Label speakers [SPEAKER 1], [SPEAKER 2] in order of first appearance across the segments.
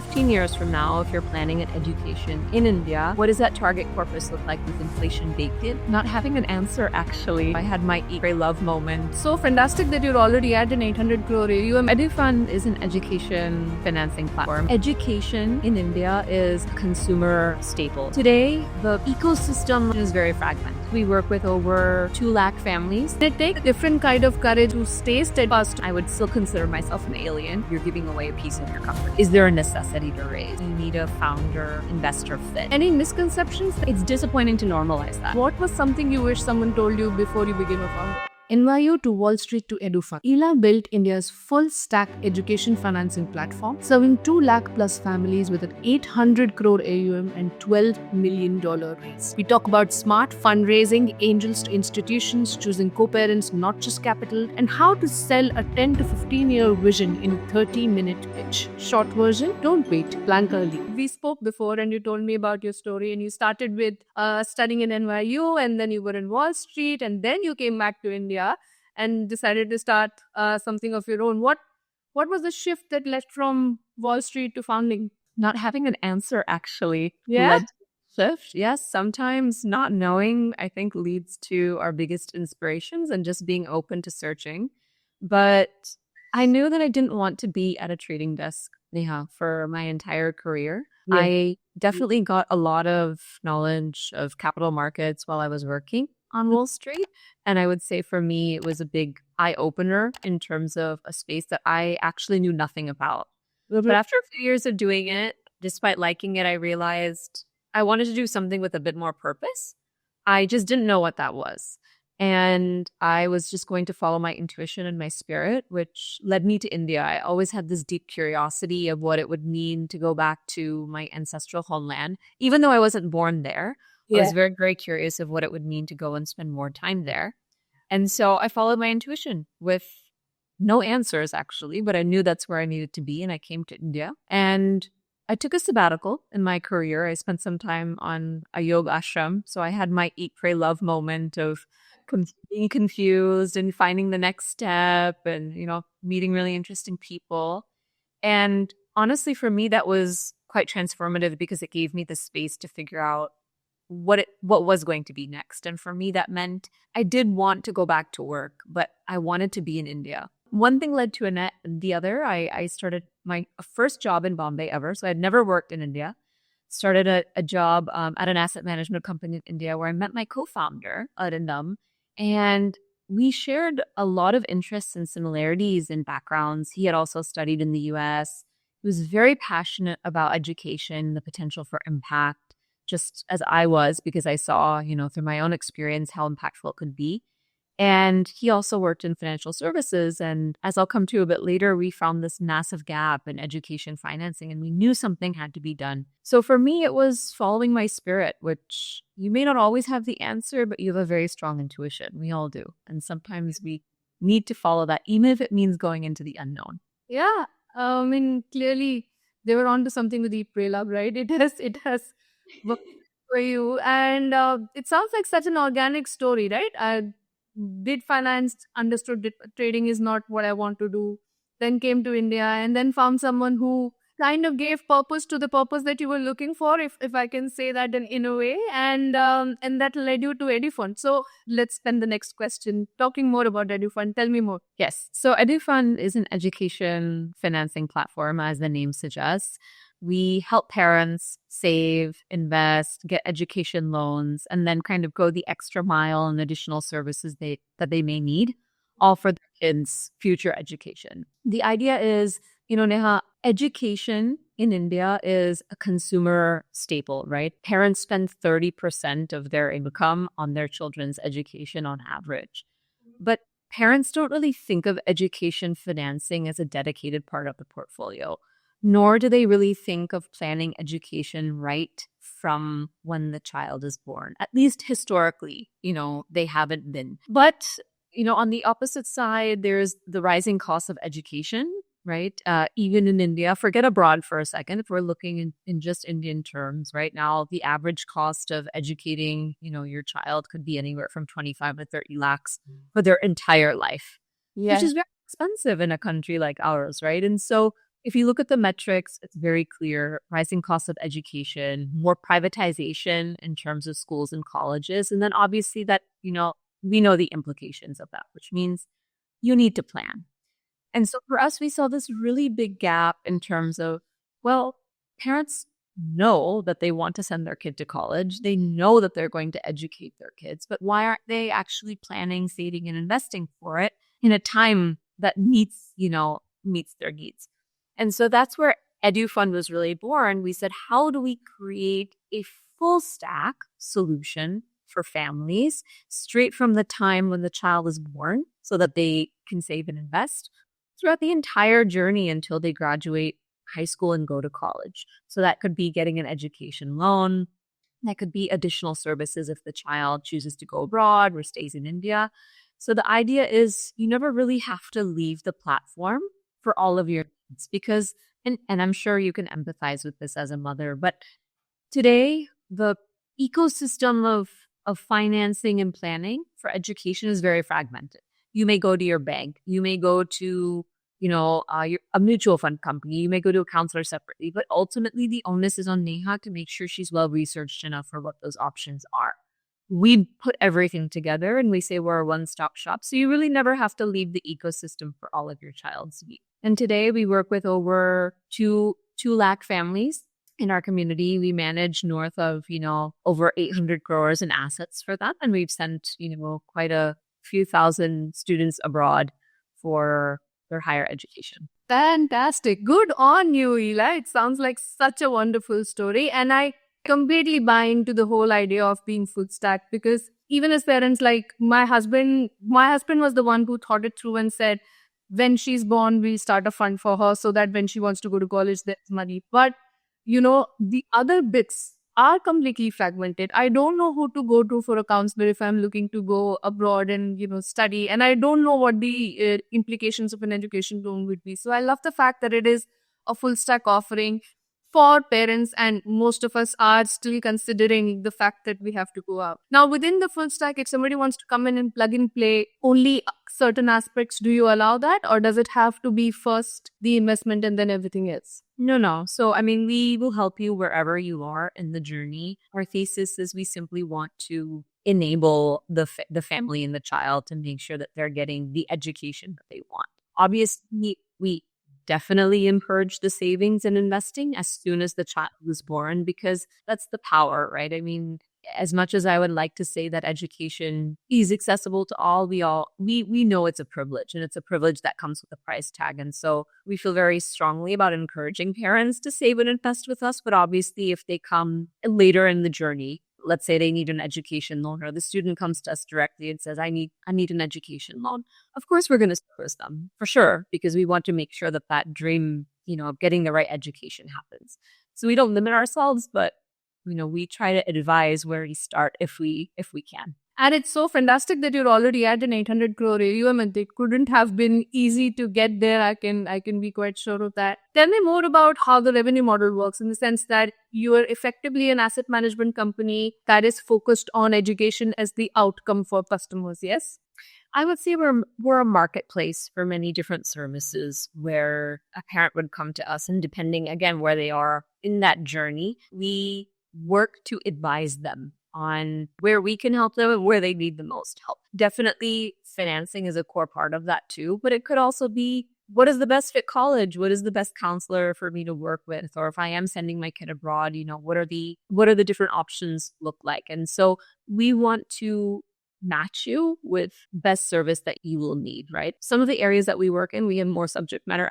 [SPEAKER 1] 15 years from now, if you're planning an education in India, what does that target corpus look like with inflation baked in? Not having an answer, actually. I had my eat, pray, love moment.
[SPEAKER 2] So fantastic that you're already at an 800 crore AUM.
[SPEAKER 1] EduFund is an education financing platform. Education in India is a consumer staple. Today, the ecosystem is very fragmented. We work with over 2 lakh families.
[SPEAKER 2] It takes a different kind of courage to stay steadfast.
[SPEAKER 1] I would still consider myself an alien. You're giving away a piece of your comfort. Is there a necessity to raise? You need a founder-investor fit.
[SPEAKER 2] Any misconceptions?
[SPEAKER 1] It's disappointing to normalize that.
[SPEAKER 2] What was something you wish someone told you before you became a founder? NYU to Wall Street to EduFund. Eela built India's full-stack education financing platform, serving 2 lakh plus families with an 800 crore AUM and $12 million raise. We talk about smart fundraising, angels to institutions, choosing co-parents, not just capital, and how to sell a 10 to 15-year vision in a 30-minute pitch. Short version, don't wait, plan early. We spoke before and you told me about your story, and you started with studying in NYU, and then you were in Wall Street, and then you came back to India and decided to start something of your own. What was the shift that led from Wall Street to founding?
[SPEAKER 1] Not having an answer, actually.
[SPEAKER 2] Yeah.
[SPEAKER 1] Shift. Yes. Sometimes not knowing, I think, leads to our biggest inspirations and just being open to searching. But I knew that I didn't want to be at a trading desk, Neha, for my entire career. Yeah. I definitely got a lot of knowledge of capital markets while I was working on Wall Street. And I would say for me, it was a big eye-opener in terms of a space that I actually knew nothing about. But after a few years of doing it, despite liking it, I realized I wanted to do something with a bit more purpose. I just didn't know what that was. And I was just going to follow my intuition and my spirit, which led me to India. I always had this deep curiosity of what it would mean to go back to my ancestral homeland, even though I wasn't born there. I was very, very curious of what it would mean to go and spend more time there. And so I followed my intuition with no answers, actually, but I knew that's where I needed to be. And I came to India and I took a sabbatical in my career. I spent some time on a yoga ashram. So I had my eat, pray, love moment of being confused and finding the next step and, meeting really interesting people. And honestly, for me, that was quite transformative because it gave me the space to figure out what was going to be next. And for me, that meant I did want to go back to work, but I wanted to be in India. One thing led to the other. I started my first job in Bombay ever. So I'd never worked in India. Started a job at an asset management company in India where I met my co-founder, Arindam, and we shared a lot of interests and similarities in backgrounds. He had also studied in the US. He was very passionate about education, the potential for impact, just as I was, because I saw, through my own experience, how impactful it could be. And he also worked in financial services. And as I'll come to a bit later, we found this massive gap in education financing, and we knew something had to be done. So for me, it was following my spirit, which you may not always have the answer, but you have a very strong intuition. We all do. And sometimes we need to follow that, even if it means going into the unknown.
[SPEAKER 2] Yeah. Clearly they were onto something with Eat, Pray, Love, right? It has worked for you. And it sounds like such an organic story, right? I did finance, understood that trading is not what I want to do, then came to India and then found someone who kind of gave purpose to the purpose that you were looking for, if I can say that in a way, and that led you to EduFund. So let's spend the next question talking more about EduFund. Tell me more.
[SPEAKER 1] Yes. So EduFund is an education financing platform, as the name suggests. We help parents save, invest, get education loans, and then kind of go the extra mile and additional services that they may need, all for their kids' future education. The idea is, Neha, education in India is a consumer staple, right? Parents spend 30% of their income on their children's education on average. But parents don't really think of education financing as a dedicated part of the portfolio, nor do they really think of planning education right from when the child is born. At least historically, they haven't been. But, on the opposite side, there's the rising cost of education, right? Even in India, forget abroad for a second. If we're looking in just Indian terms, right now, the average cost of educating, your child could be anywhere from 25 to 30 lakhs for their entire life, which is very expensive in a country like ours, right? And so if you look at the metrics, it's very clear: rising costs of education, more privatization in terms of schools and colleges. And then obviously that, we know the implications of that, which means you need to plan. And so for us, we saw this really big gap in terms of, well, parents know that they want to send their kid to college. They know that they're going to educate their kids, but why aren't they actually planning, saving, and investing for it in a time that meets their needs? And so that's where EduFund was really born. We said, how do we create a full stack solution for families straight from the time when the child is born so that they can save and invest throughout the entire journey until they graduate high school and go to college? So that could be getting an education loan. That could be additional services if the child chooses to go abroad or stays in India. So the idea is you never really have to leave the platform for all of your needs because, and I'm sure you can empathize with this as a mother, but today the ecosystem of financing and planning for education is very fragmented. You may go to your bank, you may go to a mutual fund company, you may go to a counselor separately, but ultimately the onus is on Neha to make sure she's well researched enough for what those options are. We put everything together and we say we're a one-stop shop. So you really never have to leave the ecosystem for all of your child's needs. And today we work with over 2 lakh families in our community. We manage north of, over 800 crores in assets for them. And we've sent, quite a few thousand students abroad for their higher education.
[SPEAKER 2] Fantastic. Good on you, Eela. It sounds like such a wonderful story. And I completely buy into the whole idea of being full stack because even as parents, like my husband was the one who thought it through and said, when she's born, we'll start a fund for her so that when she wants to go to college, there's money. But, the other bits are completely fragmented. I don't know who to go to for a counselor if I'm looking to go abroad and, study. And I don't know what the implications of an education loan would be. So I love the fact that it is a full stack offering for parents, and most of us are still considering the fact that we have to go out. Now, within the full stack, if somebody wants to come in and plug and play only certain aspects, do you allow that? Or does it have to be first the investment and then everything else?
[SPEAKER 1] No. So, we will help you wherever you are in the journey. Our thesis is we simply want to enable the family and the child to make sure that they're getting the education that they want. Obviously, we definitely encourage the savings and investing as soon as the child is born because that's the power, right? As much as I would like to say that education is accessible to all, we know it's a privilege, and it's a privilege that comes with a price tag. And so we feel very strongly about encouraging parents to save and invest with us. But obviously, if they come later in the journey, let's say they need an education loan, or the student comes to us directly and says, I need an education loan. Of course, we're going to service them for sure, because we want to make sure that dream, of getting the right education happens. So we don't limit ourselves, but we try to advise where we start if we can.
[SPEAKER 2] And it's so fantastic that you're already at an 800 crore AUM, and it couldn't have been easy to get there. I can be quite sure of that. Tell me more about how the revenue model works, in the sense that you are effectively an asset management company that is focused on education as the outcome for customers, yes?
[SPEAKER 1] I would say we're a marketplace for many different services where a parent would come to us, and depending, again, where they are in that journey, we work to advise them on where we can help them and where they need the most help. Definitely financing is a core part of that too, but it could also be, what is the best fit college? What is the best counselor for me to work with? Or if I am sending my kid abroad, what are the different options look like? And so we want to match you with best service that you will need, right? Some of the areas that we work in, we have more subject matter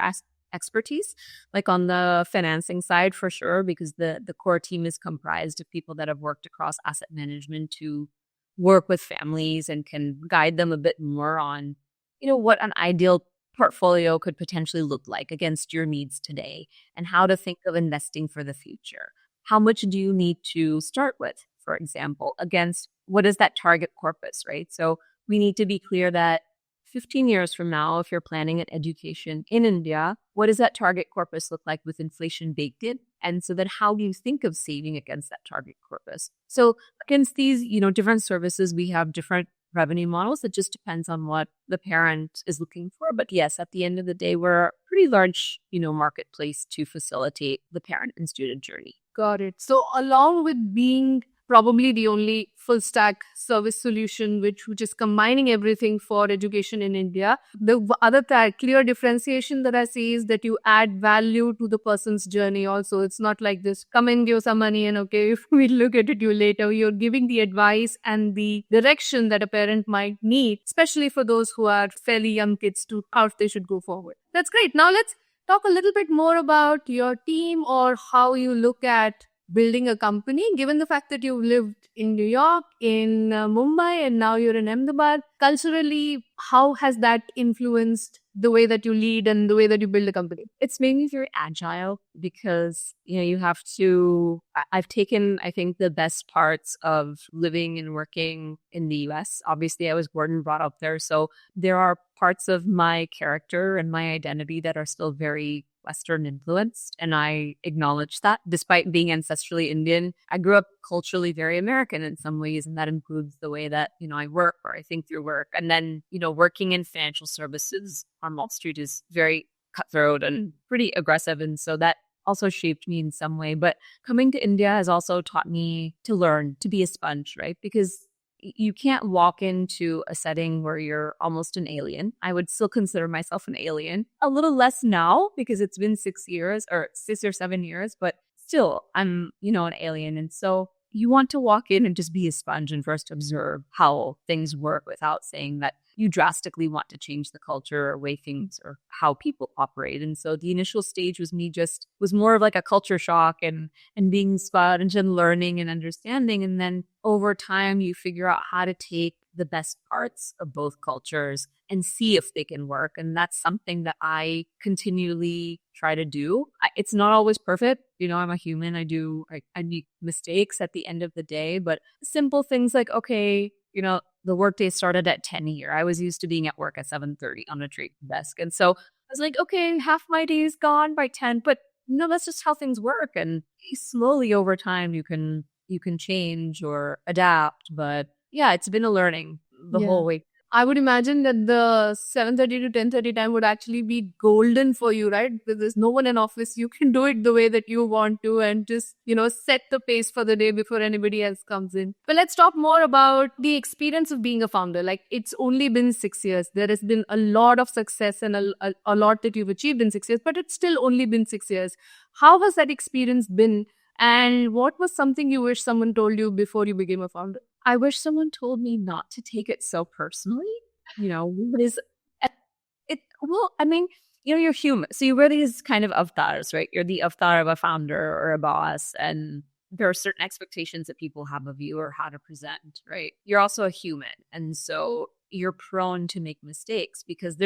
[SPEAKER 1] expertise, like on the financing side for sure, because the core team is comprised of people that have worked across asset management to work with families and can guide them a bit more on, what an ideal portfolio could potentially look like against your needs today, and how to think of investing for the future. How much do you need to start with, for example, against what is that target corpus, right? So we need to be clear that 15 years from now, if you're planning an education in India, what does that target corpus look like with inflation baked in? And so then how do you think of saving against that target corpus? So against these, different services, we have different revenue models. It just depends on what the parent is looking for. But yes, at the end of the day, we're a pretty large, marketplace to facilitate the parent and student journey.
[SPEAKER 2] Got it. So along with being probably the only full stack service solution which is combining everything for education in India, the other clear differentiation that I see is that you add value to the person's journey also. It's not like this, come and give some money and okay, if we look at it you later. You're giving the advice and the direction that a parent might need, especially for those who are fairly young kids, to how they should go forward. That's great. Now let's talk a little bit more about your team or how you look at building a company, given the fact that you've lived in New York, in Mumbai, and now you're in Ahmedabad. Culturally, how has that influenced the way that you lead and the way that you build a company?
[SPEAKER 1] It's made me very agile because, you have to, I've taken, I think, the best parts of living and working in the US. Obviously, I was born and brought up there. So there are parts of my character and my identity that are still very Western influenced. And I acknowledge that despite being ancestrally Indian, I grew up culturally very American in some ways. And that includes the way that, I work or I think through work. And then, working in financial services on Wall Street is very cutthroat and pretty aggressive. And so that also shaped me in some way. But coming to India has also taught me to learn, to be a sponge, right? Because you can't walk into a setting where you're almost an alien. I would still consider myself an alien. A little less now because it's been 6 years or 6 or 7 years, but still I'm, an alien. And so you want to walk in and just be a sponge and first observe how things work without saying that you drastically want to change the culture or way things or how people operate. And so the initial stage was more of like a culture shock and being sponge and learning and understanding. And then over time, you figure out how to take the best parts of both cultures and see if they can work. And that's something that I continually try to do. It's not always perfect. I'm a human. I make mistakes at the end of the day, but simple things like, okay, the workday started at 10 here. I was used to being at work at 7:30 on a trade desk. And so I was like, okay, half my day is gone by 10, but that's just how things work. And slowly over time, you can change or adapt. But yeah, it's been a learning the whole way.
[SPEAKER 2] I would imagine that the 7:30 to 10:30 time would actually be golden for you, right? Because there's no one in office. You can do it the way that you want to and just, set the pace for the day before anybody else comes in. But let's talk more about the experience of being a founder. Like, it's only been 6 years. There has been a lot of success and a lot that you've achieved in 6 years, but it's still only been 6 years. How has that experience been? And what was something you wish someone told you before you became a founder?
[SPEAKER 1] I wish someone told me not to take it so personally. What is it? Well, I mean, you're human. So you wear these kind of avatars, right? You're the avatar of a founder or a boss. And there are certain expectations that people have of you or how to present, right? You're also a human. And so you're prone to make mistakes because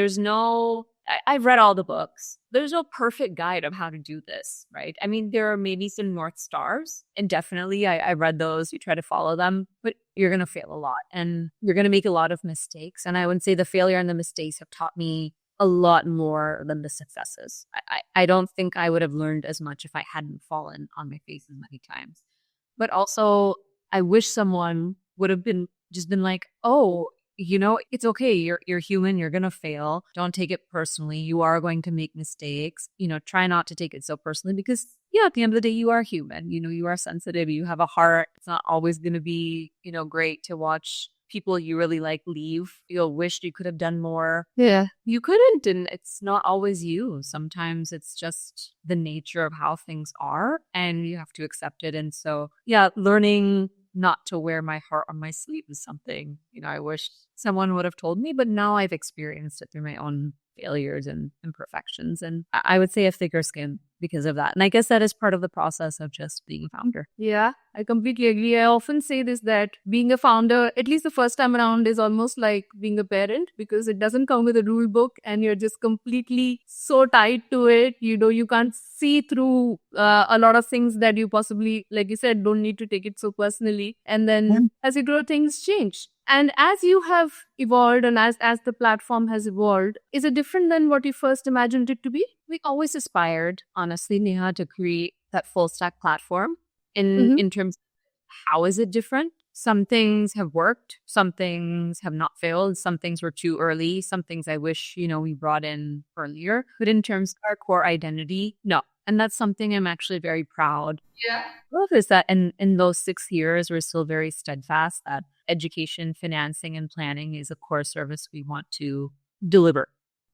[SPEAKER 1] I've read all the books. There's no perfect guide of how to do this, right? I mean, there are maybe some North Stars, and definitely I read those. You try to follow them, but you're going to fail a lot and you're going to make a lot of mistakes. And I would say the failure and the mistakes have taught me a lot more than the successes. I don't think I would have learned as much if I hadn't fallen on my face as many times. But also, I wish someone would have been like, oh, it's okay. You're human. You're going to fail. Don't take it personally. You are going to make mistakes. Try not to take it so personally because, at the end of the day, you are human. You are sensitive. You have a heart. It's not always going to be, great to watch people you really like leave. You'll wish you could have done more.
[SPEAKER 2] Yeah.
[SPEAKER 1] You couldn't. And it's not always you. Sometimes it's just the nature of how things are and you have to accept it. And so, learning not to wear my heart on my sleeve is something, I wish someone would have told me, but now I've experienced it through my own failures and imperfections. And I would say a thicker skin because of that. And I guess that is part of the process of just being a founder.
[SPEAKER 2] Yeah, I completely agree. I often say this, that being a founder, at least the first time around, is almost like being a parent because it doesn't come with a rule book and you're just completely so tied to it. You can't see through a lot of things that you possibly, like you said, don't need to take it so personally. And then as you grow, things change. And as you have evolved and as the platform has evolved, is it different than what you first imagined it to be?
[SPEAKER 1] We always aspired, honestly, Neha, to create that full stack platform in terms of how is it different? Some things have worked, some things have not failed, some things were too early, some things I wish, we brought in earlier. But in terms of our core identity, no. And that's something I'm actually very proud of, is that in those 6 years, we're still very steadfast that education, financing, and planning is a core service we want to deliver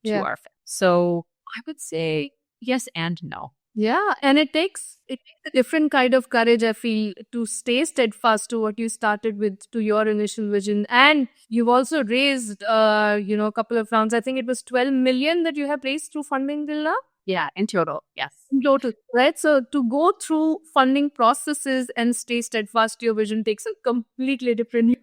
[SPEAKER 1] to our fans. So I would say yes and no.
[SPEAKER 2] Yeah, and it takes a different kind of courage, I feel, to stay steadfast to what you started with, to your initial vision. And you've also raised, a couple of rounds. I think it was 12 million that you have raised through funding till now.
[SPEAKER 1] Yeah, in total, yes.
[SPEAKER 2] In total, right? So to go through funding processes and stay steadfast to your vision takes a completely different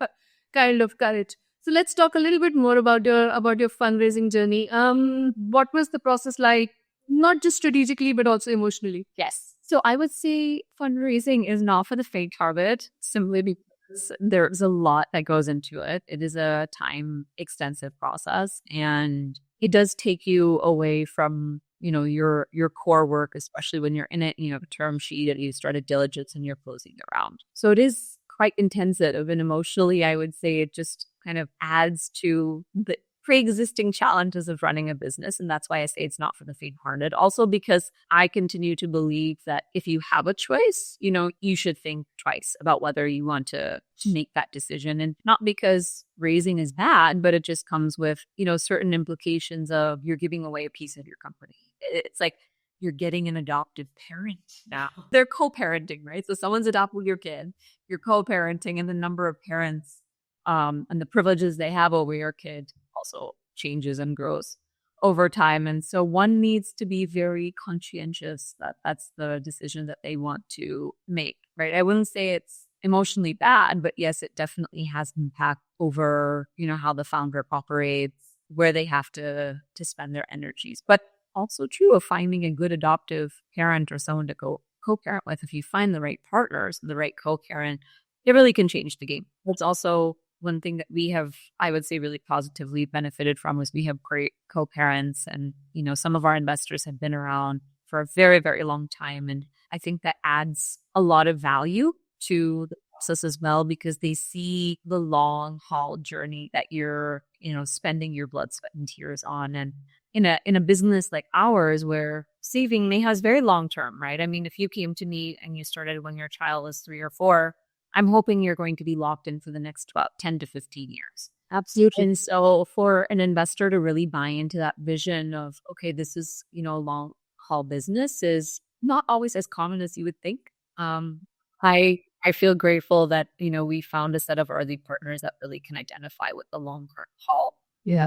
[SPEAKER 2] kind of courage. So let's talk a little bit more about your fundraising journey. What was the process like? Not just strategically, but also emotionally.
[SPEAKER 1] Yes. So I would say fundraising is not for the faint-hearted, simply because there's a lot that goes into it. It is a time-extensive process, and it does take you away from, your core work, especially when you're in it. You have a term sheet and you started diligence and you're closing the round. So it is quite intensive, and emotionally, I would say it just kind of adds to the pre-existing challenges of running a business. And that's why I say it's not for the faint-hearted. Also because I continue to believe that if you have a choice, you should think twice about whether you want to make that decision. And not because raising is bad, but it just comes with, certain implications of you're giving away a piece of your company. It's like you're getting an adoptive parent now. They're co-parenting, right? So someone's adopted your kid, you're co-parenting, and the number of parents and the privileges they have over your kid also changes and grows over time. And so one needs to be very conscientious that that's the decision that they want to make, right? I wouldn't say it's emotionally bad, but yes, it definitely has impact over, how the founder operates, where they have to spend their energies. But also true of finding a good adoptive parent or someone to go co-parent with. If you find the right partners, the right co-parent, it really can change the game. It's also one thing that we have, I would say, really positively benefited from is we have great co-parents, and, some of our investors have been around for a very, very long time. And I think that adds a lot of value to the process as well, because they see the long haul journey that you're, spending your blood, sweat, and tears on. And in a business like ours, where saving has very long term, right? I mean, if you came to me and you started when your child was 3 or 4, I'm hoping you're going to be locked in for the next 10 to 15 years.
[SPEAKER 2] Absolutely.
[SPEAKER 1] And so for an investor to really buy into that vision of, okay, this is, a long haul business, is not always as common as you would think. I feel grateful that, we found a set of early partners that really can identify with the long haul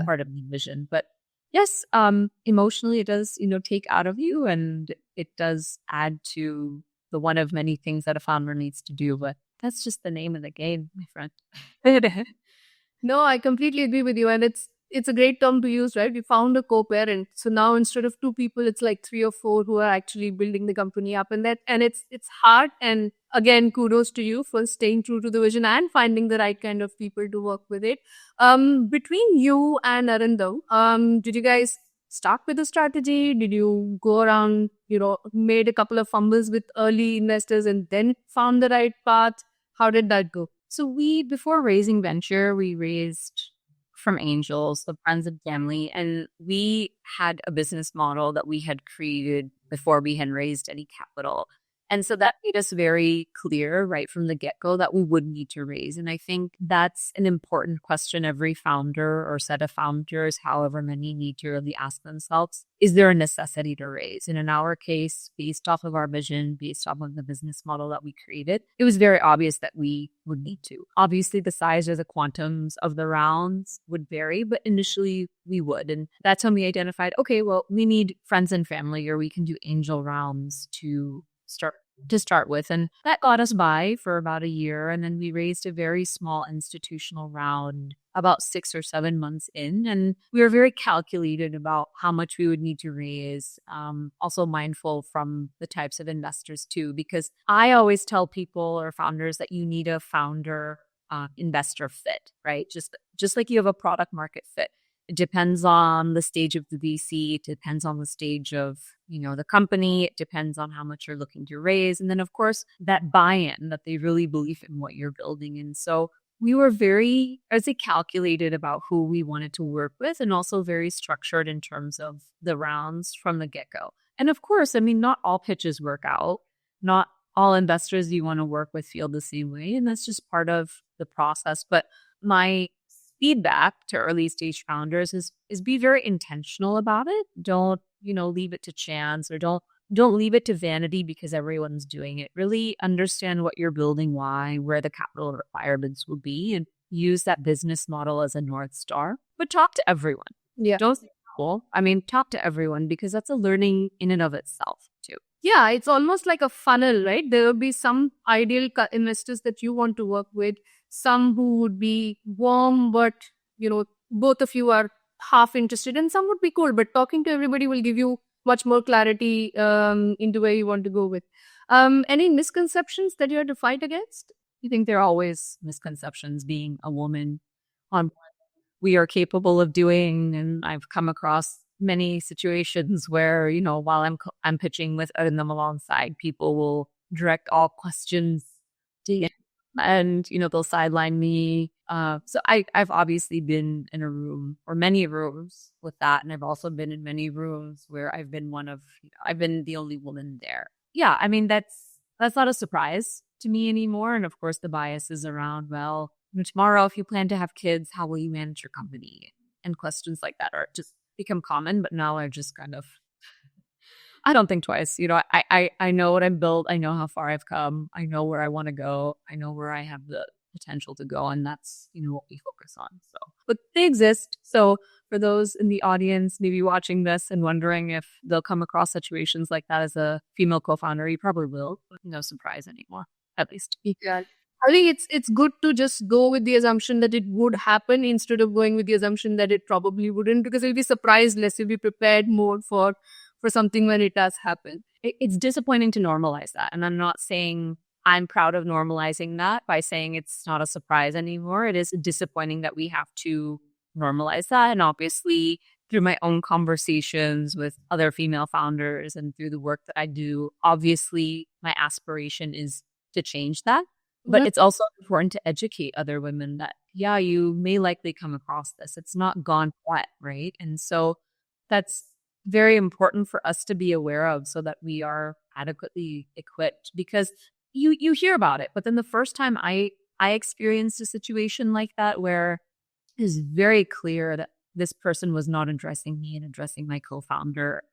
[SPEAKER 1] part of the vision. But yes, emotionally it does, take out of you, and it does add to the one of many things that a founder needs to do. But that's just the name of the game, my friend.
[SPEAKER 2] No, I completely agree with you. And it's a great term to use, right? We found a co-parent. So now instead of 2 people, it's like 3 or 4 who are actually building the company up. And it's hard. And again, kudos to you for staying true to the vision and finding the right kind of people to work with it. Between you and Arindam, did you guys start with a strategy? Did you go around, made a couple of fumbles with early investors and then found the right path? How did that go?
[SPEAKER 1] So before raising venture, we raised from angels, so friends and family, and we had a business model that we had created before we had raised any capital. And so that made us very clear right from the get-go that we would need to raise. And I think that's an important question every founder or set of founders, however many, need to really ask themselves. Is there a necessity to raise? And in our case, based off of our vision, based off of the business model that we created, it was very obvious that we would need to. Obviously, the size or the quantums of the rounds would vary, but initially we would. And that's when we identified, okay, well, we need friends and family, or we can do angel rounds to start with. And that got us by for about a year. And then we raised a very small institutional round about 6 or 7 months in. And we were very calculated about how much we would need to raise. Also mindful from the types of investors too, because I always tell people or founders that you need a founder investor fit, right? Just like you have a product market fit. It depends on the stage of the VC. It depends on the stage of, the company. It depends on how much you're looking to raise. And then, of course, that buy-in that they really believe in what you're building. And so we were very, I would say, calculated about who we wanted to work with, and also very structured in terms of the rounds from the get-go. And of course, not all pitches work out. Not all investors you want to work with feel the same way. And that's just part of the process. But my feedback to early stage founders is be very intentional about it. Don't, leave it to chance, or don't leave it to vanity because everyone's doing it. Really understand what you're building, why, where the capital requirements will be, and use that business model as a North Star. But talk to everyone.
[SPEAKER 2] Yeah.
[SPEAKER 1] Don't say, well, talk to everyone, because that's a learning in and of itself too.
[SPEAKER 2] Yeah, it's almost like a funnel, right? There will be some ideal investors that you want to work with, some who would be warm, but, both of you are half interested, and some would be cold, but talking to everybody will give you much more clarity into where you want to go with. Any misconceptions that you had to fight against?
[SPEAKER 1] I think there are always misconceptions being a woman on what we are capable of doing. And I've come across many situations where, while I'm pitching with them alongside, people will direct all questions to him, and, they'll sideline me. So I've obviously been in a room or many rooms with that. And I've also been in many rooms where I've been I've been the only woman there. Yeah. That's not a surprise to me anymore. And of course the bias is around, well, tomorrow, if you plan to have kids, how will you manage your company? And questions like that are just become common, but now I just kind of, I don't think twice. I know what I'm built. I know how far I've come. I know where I want to go. I know where I have the potential to go. And that's, what we focus on. So, but they exist. So for those in the audience, maybe watching this and wondering if they'll come across situations like that as a female co-founder, you probably will. But no surprise anymore, at least.
[SPEAKER 2] Yeah. I think it's good to just go with the assumption that it would happen instead of going with the assumption that it probably wouldn't, because you'll be surprised less. You'll be prepared more for something when it does happen.
[SPEAKER 1] It's disappointing to normalize that. And I'm not saying I'm proud of normalizing that by saying it's not a surprise anymore. It is disappointing that we have to normalize that. And obviously, through my own conversations with other female founders and through the work that I do, obviously, my aspiration is to change that. But it's also important to educate other women that, yeah, you may likely come across this. It's not gone flat, right? And so that's very important for us to be aware of, so that we are adequately equipped, because you hear about it. But then the first time I experienced a situation like that, where it is very clear that this person was not addressing me and addressing my co-founder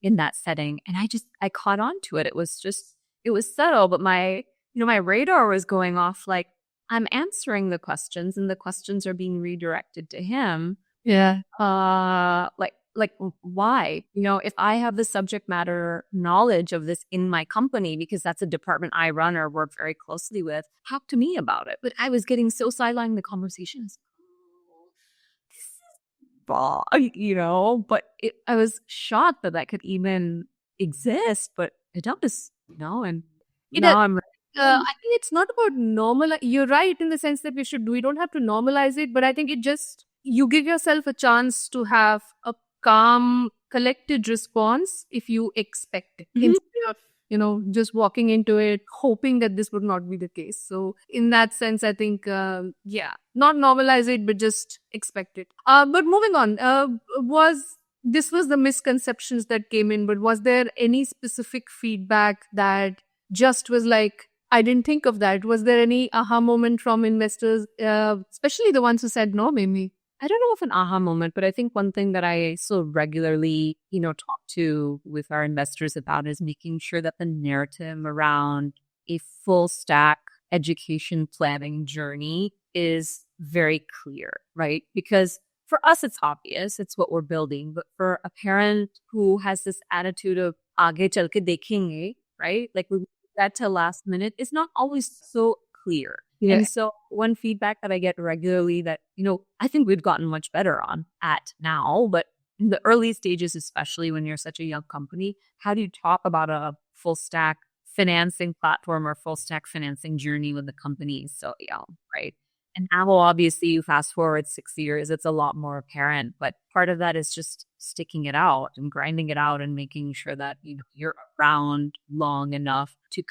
[SPEAKER 1] in that setting. And I caught on to it. It was subtle, but my radar was going off, like, I'm answering the questions and the questions are being redirected to him.
[SPEAKER 2] Yeah.
[SPEAKER 1] Like why? If I have the subject matter knowledge of this in my company, because that's a department I run or work very closely with, talk to me about it. But I was getting so sidelined in the conversations. But I was shocked that could even exist, but it does, and now I'm
[SPEAKER 2] I think it's not about normal. You're right in the sense that we don't have to normalize it, but I think you give yourself a chance to have a calm, collected response if you expect it, instead of, just walking into it, hoping that this would not be the case. So in that sense, I think, not normalize it, but just expect it. But moving on, this was the misconceptions that came in, but was there any specific feedback that just was like, I didn't think of that? Was there any aha moment from investors, especially the ones who said no, maybe?
[SPEAKER 1] I don't know if an aha moment, but I think one thing that I so regularly, talk to with our investors about is making sure that the narrative around a full stack education planning journey is very clear, right? Because for us, it's obvious, it's what we're building. But for a parent who has this attitude of aage chal ke dekhenge, right? Like, we that till last minute, is not always so clear. Yeah. And so one feedback that I get regularly that, I think we've gotten much better at now, but in the early stages, especially when you're such a young company, how do you talk about a full stack financing platform or full stack financing journey with the company so young, right? And now, obviously, you fast forward 6 years, it's a lot more apparent. But part of that is just sticking it out and grinding it out and making sure that you're around long enough to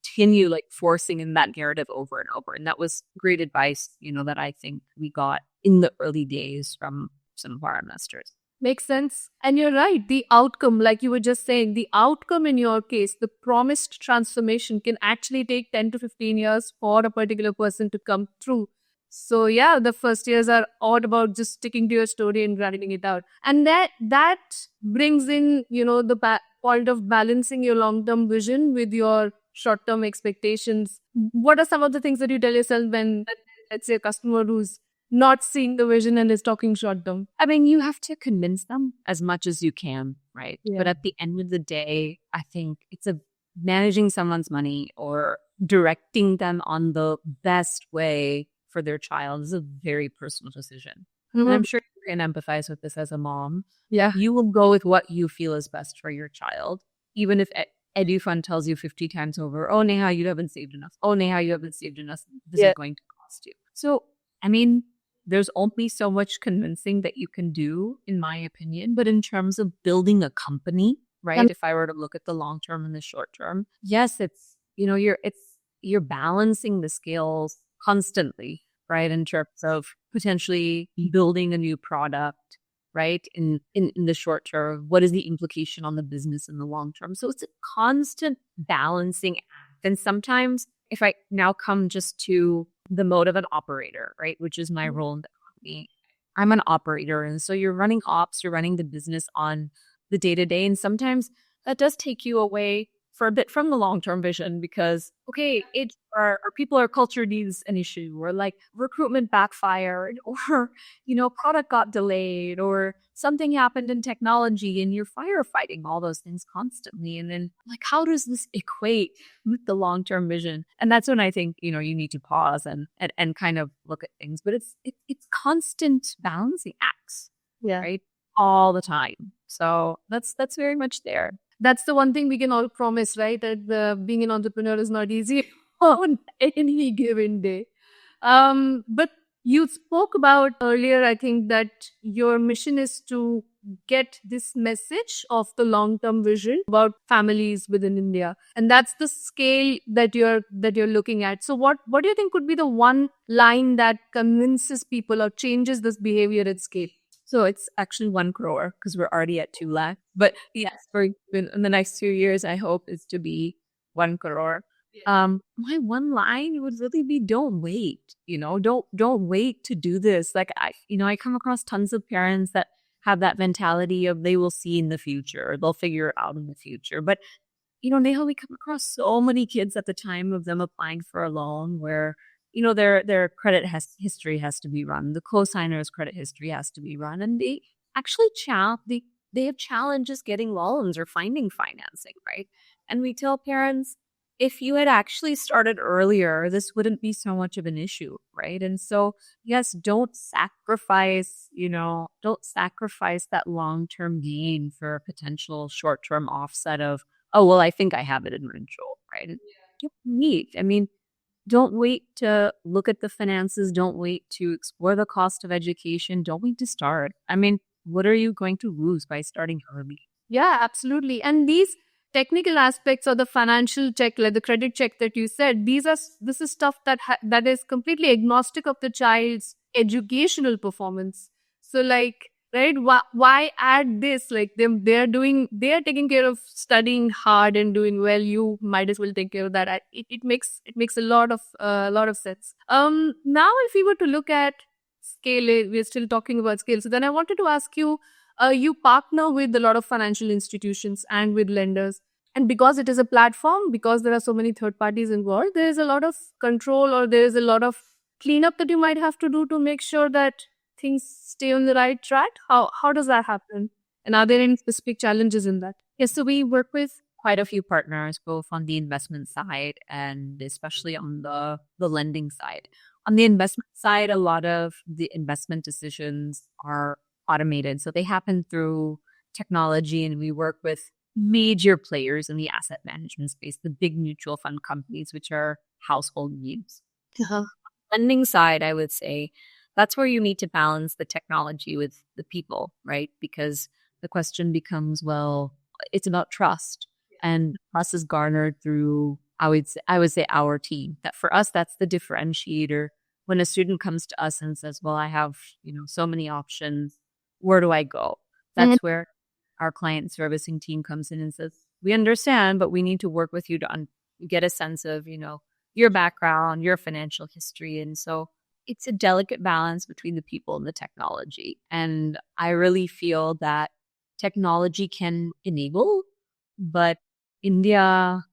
[SPEAKER 1] continue like forcing in that narrative over and over. And that was great advice, that I think we got in the early days from some of our investors.
[SPEAKER 2] Makes sense. And you're right. The outcome, like you were just saying, the outcome in your case, the promised transformation can actually take 10 to 15 years for a particular person to come through. So yeah, the first years are all about just sticking to your story and grinding it out. And that brings in, the point of balancing your long-term vision with your short-term expectations. What are some of the things that you tell yourself when, let's say, a customer who's not seeing the vision and is talking short term?
[SPEAKER 1] I mean, you have to convince them as much as you can, right?
[SPEAKER 2] Yeah.
[SPEAKER 1] But at the end of the day, I think it's managing someone's money or directing them on the best way for their child is a very personal decision. And I'm sure you can empathize with this as a mom.
[SPEAKER 2] Yeah.
[SPEAKER 1] You will go with what you feel is best for your child, even if EduFund tells you 50 times over, oh, Neha, you haven't saved enough. Oh, Neha, you haven't saved enough. This is going to cost you. So, I mean, there's only so much convincing that you can do, in my opinion. But in terms of building a company, right? If I were to look at the long term and the short term, yes, it's, you're balancing the scales constantly, right? In terms of potentially building a new product, right? In the short term, what is the implication on the business in the long term? So it's a constant balancing act. And sometimes if I now come just to the mode of an operator, right? Which is my role in the company. I'm an operator. And so you're running ops, you're running the business on the day-to-day. And sometimes that does take you away for a bit from the long-term vision because, okay, or people or culture needs an issue or like recruitment backfired or, product got delayed or something happened in technology and you're firefighting all those things constantly. And then like, how does this equate with the long-term vision? And that's when I think, you need to pause and kind of look at things, but it's constant balancing acts, right? All the time. So that's very much there.
[SPEAKER 2] That's the one thing we can all promise, right? That being an entrepreneur is not easy on any given day. But you spoke about earlier, I think, that your mission is to get this message of the long-term vision about families within India. And that's the scale that you're looking at. So what do you think could be the one line that convinces people or changes this behavior at scale?
[SPEAKER 1] So it's actually 1 crore because we're already at 2 lakh. But yes, in the next 2 years, I hope is to be 1 crore. My one line would really be don't wait, don't wait to do this. Like I come across tons of parents that have that mentality of they will see in the future, they'll figure it out in the future. But, Neha, we come across so many kids at the time of them applying for a loan where their credit history has to be run. The co-signer's credit history has to be run. And they actually they have challenges getting loans or finding financing, right? And we tell parents, if you had actually started earlier, this wouldn't be so much of an issue, right? And so, yes, don't sacrifice that long-term gain for a potential short-term offset of, oh, well, I think I have it in control, right? You need, don't wait to look at the finances. Don't wait to explore the cost of education. Don't wait to start. What are you going to lose by starting early?
[SPEAKER 2] Yeah, absolutely. And these technical aspects or the financial check, like the credit check that you said, this is stuff that is completely agnostic of the child's educational performance. So like, right, why add this? Like they are taking care of studying hard and doing well. You might as well take care of that. It makes a lot of sense. Now if we were to look at scale, we're still talking about scale. So then I wanted to ask you, you partner with a lot of financial institutions and with lenders. And because it is a platform, because there are so many third parties involved, there is a lot of control or there is a lot of cleanup that you might have to do to make sure that things stay on the right track. How does that happen? And are there any specific challenges in that?
[SPEAKER 1] Yes, so we work with quite a few partners, both on the investment side and especially on the lending side. On the investment side, a lot of the investment decisions are automated. So they happen through technology, and we work with major players in the asset management space, the big mutual fund companies, which are household names. lending side, I would say that's where you need to balance the technology with the people, right? Because the question becomes, well, it's about trust, and trust is garnered through, I would say our team. That for us, that's the differentiator. When a student comes to us and says, well, I have, so many options, where do I go? That's where our client servicing team comes in and says, we understand, but we need to work with you to get a sense of, your background, your financial history. And so it's a delicate balance between the people and the technology. And I really feel that technology can enable, but India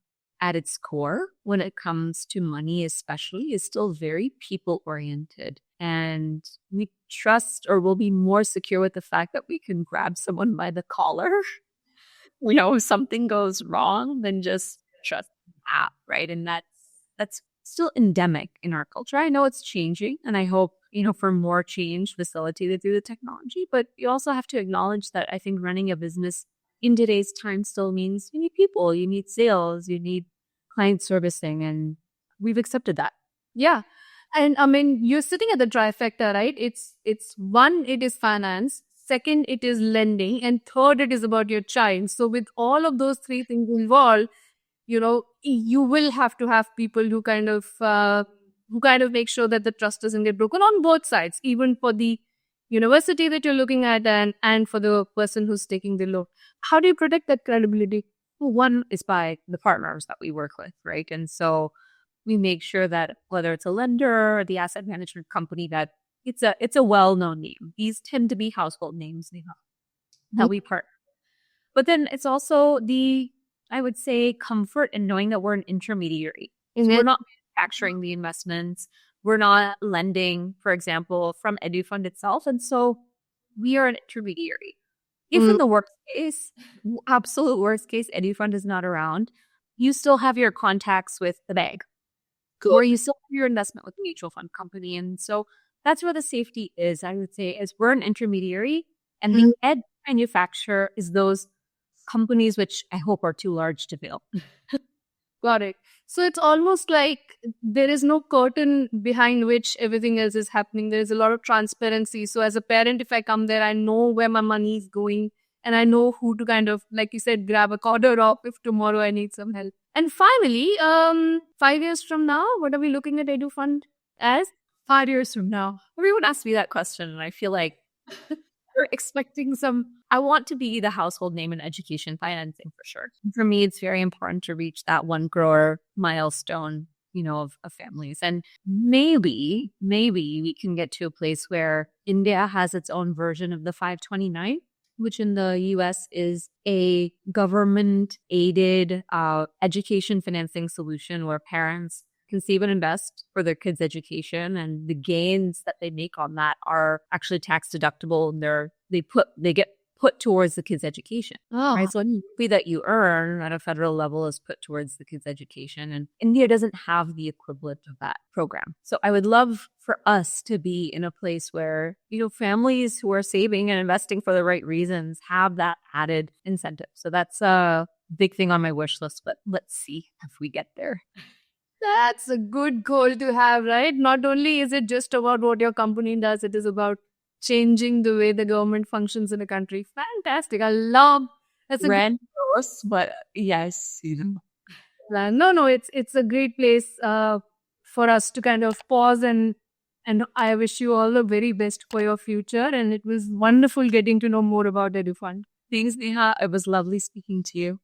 [SPEAKER 1] at its core, when it comes to money especially, is still very people oriented. And we trust, or will be more secure with the fact that we can grab someone by the collar, if something goes wrong, than just trust the app, right? And that's still endemic in our culture. I know it's changing, and I hope, for more change facilitated through the technology. But you also have to acknowledge that I think running a business in today's time still means you need people, you need sales, you need client servicing, and we've accepted that.
[SPEAKER 2] Yeah. And I mean, you're sitting at the trifecta, right? It's one, it is finance. Second, it is lending. And third, it is about your child. So with all of those three things involved, you will have to have people who kind of make sure that the trust doesn't get broken on both sides, even for the university that you're looking at and for the person who's taking the loan. How do you protect that credibility?
[SPEAKER 1] One is by the partners that we work with, right? And so we make sure that whether it's a lender or the asset management company, that it's a well-known name. These tend to be household names, that we partner. But then it's also I would say, comfort in knowing that we're an intermediary. So we're not manufacturing the investments. We're not lending, for example, from EduFund itself. And so we are an intermediary. If in the worst case, absolute worst case, EduFund is not around, you still have your contacts with the bank. Or you still have your investment with the mutual fund company. And so that's where the safety is, I would say, is we're an intermediary. And the ed manufacturer is those companies which I hope are too large to fail.
[SPEAKER 2] Got it. So it's almost like there is no curtain behind which everything else is happening. There is a lot of transparency. So as a parent, if I come there, I know where my money is going, and I know who to kind of, like you said, grab a corner off if tomorrow I need some help. And finally, 5 years from now, what are we looking at EduFund as?
[SPEAKER 1] 5 years from now, everyone asks me that question, and I feel like we're expecting I want to be the household name in education financing for sure. For me, it's very important to reach that 1 crore milestone, of families. And maybe we can get to a place where India has its own version of the 529, which in the US is a government-aided education financing solution where parents can save and invest for their kids' education, and the gains that they make on that are actually tax deductible, and they get put towards the kids' education. Right? So any fee that you earn at a federal level is put towards the kids' education, and India doesn't have the equivalent of that program. So I would love for us to be in a place where, families who are saving and investing for the right reasons have that added incentive. So that's a big thing on my wish list, but let's see if we get there.
[SPEAKER 2] That's a good goal to have, right? Not only is it just about what your company does, it is about changing the way the government functions in a country. Fantastic. I love that's a
[SPEAKER 1] Red Cross, but yes,
[SPEAKER 2] plan. No, it's a great place for us to kind of pause and I wish you all the very best for your future. And it was wonderful getting to know more about EduFund.
[SPEAKER 1] Thanks, Neha. It was lovely speaking to you.